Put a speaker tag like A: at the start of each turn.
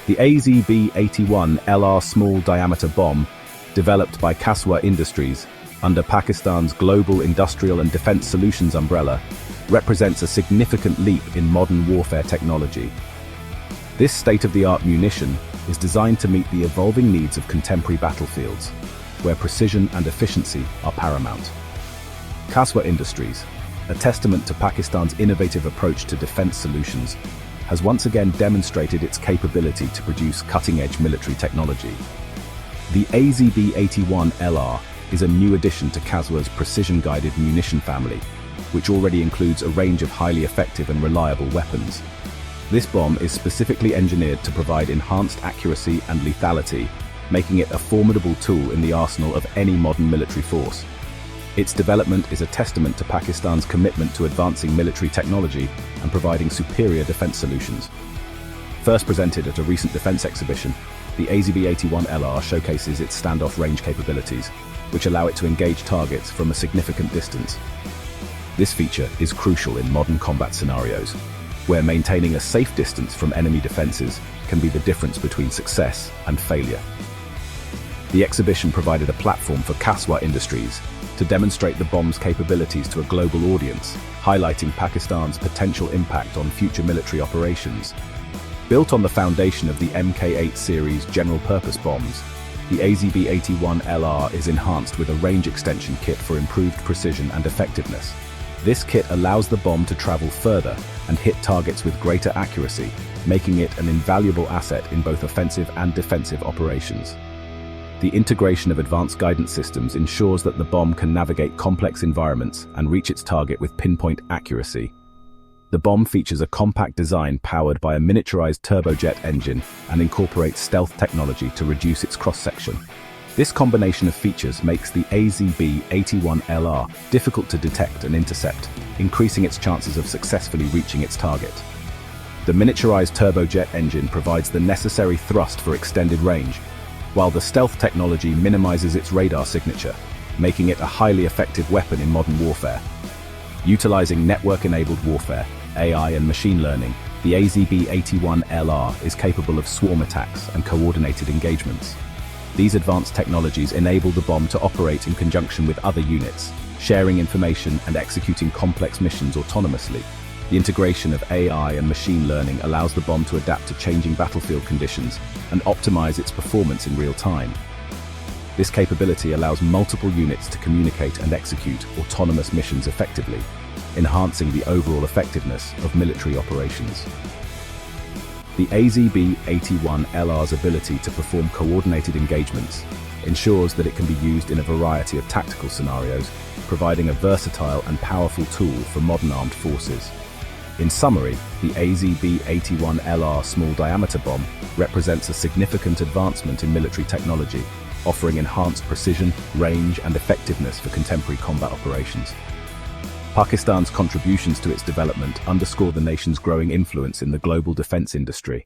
A: The AZB-81LR small-diameter bomb, developed by Kaswa Industries under Pakistan's Global Industrial and Defense Solutions umbrella, represents a significant leap in modern warfare technology. This state-of-the-art munition is designed to meet the evolving needs of contemporary battlefields, where precision and efficiency are paramount. Kaswa Industries, a testament to Pakistan's innovative approach to defense solutions, has once again demonstrated its capability to produce cutting-edge military technology. The AZB-81LR is a new addition to Kaswa's precision-guided munition family, which already includes a range of highly effective and reliable weapons. This bomb is specifically engineered to provide enhanced accuracy and lethality, making it a formidable tool in the arsenal of any modern military force. Its development is a testament to Pakistan's commitment to advancing military technology and providing superior defense solutions. First presented at a recent defense exhibition, the AZB-81LR showcases its standoff range capabilities, which allow it to engage targets from a significant distance. This feature is crucial in modern combat scenarios, where maintaining a safe distance from enemy defenses can be the difference between success and failure. The exhibition provided a platform for Kaswa Industries to demonstrate the bomb's capabilities to a global audience, highlighting Pakistan's potential impact on future military operations. Built on the foundation of the Mk8 series general-purpose bombs, the AZB-81LR is enhanced with a range extension kit for improved precision and effectiveness. This kit allows the bomb to travel further and hit targets with greater accuracy, making it an invaluable asset in both offensive and defensive operations. The integration of advanced guidance systems ensures that the bomb can navigate complex environments and reach its target with pinpoint accuracy. The bomb features a compact design powered by a miniaturized turbojet engine and incorporates stealth technology to reduce its cross-section. This combination of features makes the AZB-81LR difficult to detect and intercept, increasing its chances of successfully reaching its target. The miniaturized turbojet engine provides the necessary thrust for extended range, while the stealth technology minimizes its radar signature, making it a highly effective weapon in modern warfare. Utilizing network-enabled warfare, AI and machine learning, the AZB-81LR is capable of swarm attacks and coordinated engagements. These advanced technologies enable the bomb to operate in conjunction with other units, sharing information and executing complex missions autonomously. The integration of AI and machine learning allows the bomb to adapt to changing battlefield conditions and optimize its performance in real time. This capability allows multiple units to communicate and execute autonomous missions effectively, enhancing the overall effectiveness of military operations. The AZB-81LR's ability to perform coordinated engagements ensures that it can be used in a variety of tactical scenarios, providing a versatile and powerful tool for modern armed forces. In summary, the AZB-81LR small-diameter bomb represents a significant advancement in military technology, offering enhanced precision, range, and effectiveness for contemporary combat operations. Pakistan's contributions to its development underscore the nation's growing influence in the global defense industry.